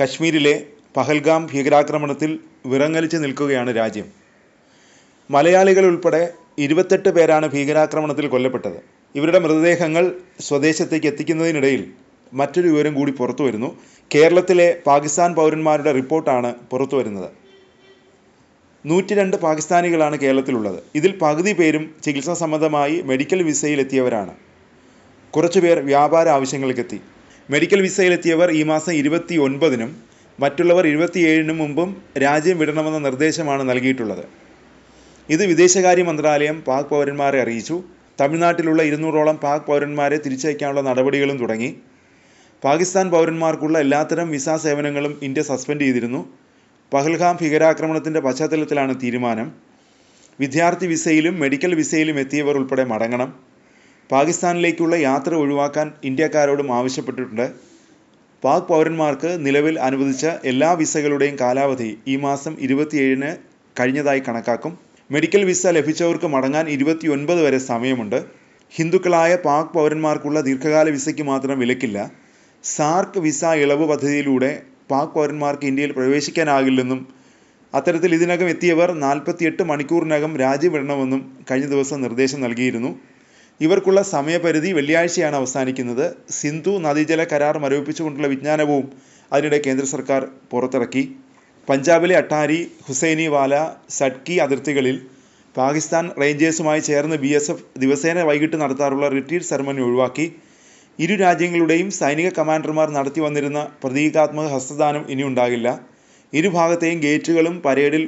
കശ്മീരിലെ പഹൽഗാം ഭീകരാക്രമണത്തിൽ വിറങ്ങലിച്ച് നിൽക്കുകയാണ് രാജ്യം. മലയാളികൾ ഉൾപ്പെടെ 28 പേരാണ് ഭീകരാക്രമണത്തിൽ കൊല്ലപ്പെട്ടത്. ഇവരുടെ മൃതദേഹങ്ങൾ സ്വദേശത്തേക്ക് എത്തിക്കുന്നതിനിടയിൽ മറ്റൊരു വിവരം കൂടി പുറത്തു വരുന്നു. കേരളത്തിലെ പാകിസ്ഥാൻ പൗരന്മാരുടെ റിപ്പോർട്ടാണ് പുറത്തു വരുന്നത്. 102 പാകിസ്ഥാനികളാണ് കേരളത്തിലുള്ളത്. ഇതിൽ പകുതി പേരും ചികിത്സാ സംബന്ധമായി മെഡിക്കൽ വിസയിലെത്തിയവരാണ്. കുറച്ചുപേർ വ്യാപാര ആവശ്യങ്ങൾക്കെത്തി. മെഡിക്കൽ വിസയിലെത്തിയവർ ഈ മാസം 29-നും മറ്റുള്ളവർ 27-നും മുമ്പും രാജ്യം വിടണമെന്ന നിർദ്ദേശമാണ് നൽകിയിട്ടുള്ളത്. ഇത് വിദേശകാര്യ മന്ത്രാലയം പാക് പൗരന്മാരെ അറിയിച്ചു. തമിഴ്നാട്ടിലുള്ള 200ഓളം പാക് പൗരന്മാരെ തിരിച്ചയക്കാനുള്ള നടപടികളും തുടങ്ങി. പാകിസ്ഥാൻ പൗരന്മാർക്കുള്ള എല്ലാത്തരം വിസ സേവനങ്ങളും ഇന്ത്യ സസ്പെൻഡ് ചെയ്തിരുന്നു. പഹൽഗാം ഭീകരാക്രമണത്തിൻ്റെ പശ്ചാത്തലത്തിലാണ് തീരുമാനം. വിദ്യാർത്ഥി വിസയിലും മെഡിക്കൽ വിസയിലും എത്തിയവർ ഉൾപ്പെടെ മടങ്ങണം. പാകിസ്ഥാനിലേക്കുള്ള യാത്ര ഒഴിവാക്കാൻ ഇന്ത്യക്കാരോടും ആവശ്യപ്പെട്ടിട്ടുണ്ട്. പാക് പൗരന്മാർക്ക് നിലവിൽ അനുവദിച്ച എല്ലാ വിസകളുടെയും കാലാവധി ഈ മാസം 27-ന് കഴിഞ്ഞതായി കണക്കാക്കും. മെഡിക്കൽ വിസ ലഭിച്ചവർക്ക് മടങ്ങാൻ 29 വരെ സമയമുണ്ട്. ഹിന്ദുക്കളായ പാക് പൗരന്മാർക്കുള്ള ദീർഘകാല വിസയ്ക്ക് മാത്രം വിലക്കില്ല. സാർക്ക് വിസ ഇളവ് പദ്ധതിയിലൂടെ പാക് പൗരന്മാർക്ക് ഇന്ത്യയിൽ പ്രവേശിക്കാനാകില്ലെന്നും അത്തരത്തിൽ ഇതിനകം എത്തിയവർ 48 മണിക്കൂറിനകം രാജ്യം വിടണമെന്നും കഴിഞ്ഞ ദിവസം നിർദ്ദേശം നൽകിയിരുന്നു. ഇവർക്കുള്ള സമയപരിധി വെള്ളിയാഴ്ചയാണ് അവസാനിക്കുന്നത്. സിന്ധു നദീജല കരാർ മരവിപ്പിച്ചുകൊണ്ടുള്ള വിജ്ഞാനവും അതിനിടെ കേന്ദ്ര സർക്കാർ പുറത്തിറക്കി. പഞ്ചാബിലെ അട്ടാരി, ഹുസൈനിവാല, സഡ്കി അതിർത്തികളിൽ പാകിസ്ഥാൻ റേഞ്ചേഴ്സുമായി ചേർന്ന് BSF ദിവസേന വൈകിട്ട് നടത്താറുള്ള റിട്രീറ്റ് സെറമണി ഒഴിവാക്കി. ഇരു രാജ്യങ്ങളുടെയും സൈനിക കമാൻഡർമാർ നടത്തി വന്നിരുന്ന പ്രതീകാത്മക ഹസ്തദാനം ഇനി ഉണ്ടാകില്ല. ഇരുഭാഗത്തെയും ഗേറ്റുകളും പരേഡിൽ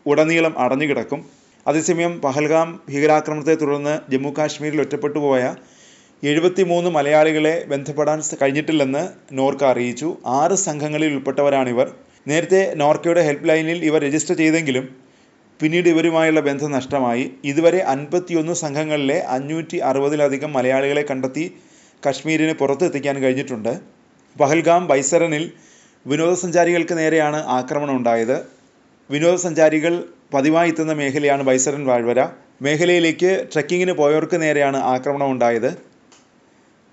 ഉടനീളം അടഞ്ഞുകിടക്കും. അതേസമയം പഹൽഗാം ഭീകരാക്രമണത്തെ തുടർന്ന് ജമ്മു കാശ്മീരിൽ ഒറ്റപ്പെട്ടുപോയ 73 മലയാളികളെ ബന്ധപ്പെടാൻ കഴിഞ്ഞിട്ടില്ലെന്ന് നോർക്ക അറിയിച്ചു. 6 സംഘങ്ങളിൽ ഉൾപ്പെട്ടവരാണിവർ. നേരത്തെ നോർക്കയുടെ ഹെൽപ്പ് ലൈനിൽ ഇവർ രജിസ്റ്റർ ചെയ്തെങ്കിലും പിന്നീട് ഇവരുമായുള്ള ബന്ധം നഷ്ടമായി. ഇതുവരെ 51 സംഘങ്ങളിലെ 560-ലധികം മലയാളികളെ കണ്ടെത്തി കശ്മീരിന് പുറത്ത് എത്തിക്കാൻ കഴിഞ്ഞിട്ടുണ്ട്. പഹൽഗാം ബൈസരനിൽ വിനോദസഞ്ചാരികൾക്ക് നേരെയാണ് ആക്രമണം ഉണ്ടായത്. വിനോദസഞ്ചാരികൾ പതിവായി എത്തുന്ന മേഖലയാണ് ബൈസരൻ താഴ്വര. മേഖലയിലേക്ക് ട്രെക്കിങ്ങിന് പോയവർക്ക് നേരെയാണ് ആക്രമണം ഉണ്ടായത്.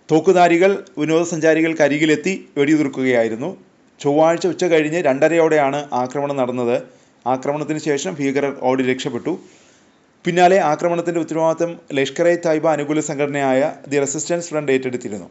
തോക്കുധാരികൾ വിനോദസഞ്ചാരികൾക്കരികിലെത്തി വെടിയുതിർക്കുകയായിരുന്നു. ചൊവ്വാഴ്ച ഉച്ച കഴിഞ്ഞ് 2:30-ഓടെയാണ് ആക്രമണം നടന്നത്. ആക്രമണത്തിന് ശേഷം ഭീകരർ ഓടി രക്ഷപ്പെട്ടു. പിന്നാലെ ആക്രമണത്തിൻ്റെ ഉത്തരവാദിത്തം ലഷ്കർ-ഇ-തയ്ബ അനുകൂല സംഘടനയായ ദി റെസിസ്റ്റൻസ് ഫ്രണ്ട് ഏറ്റെടുത്തിരുന്നു.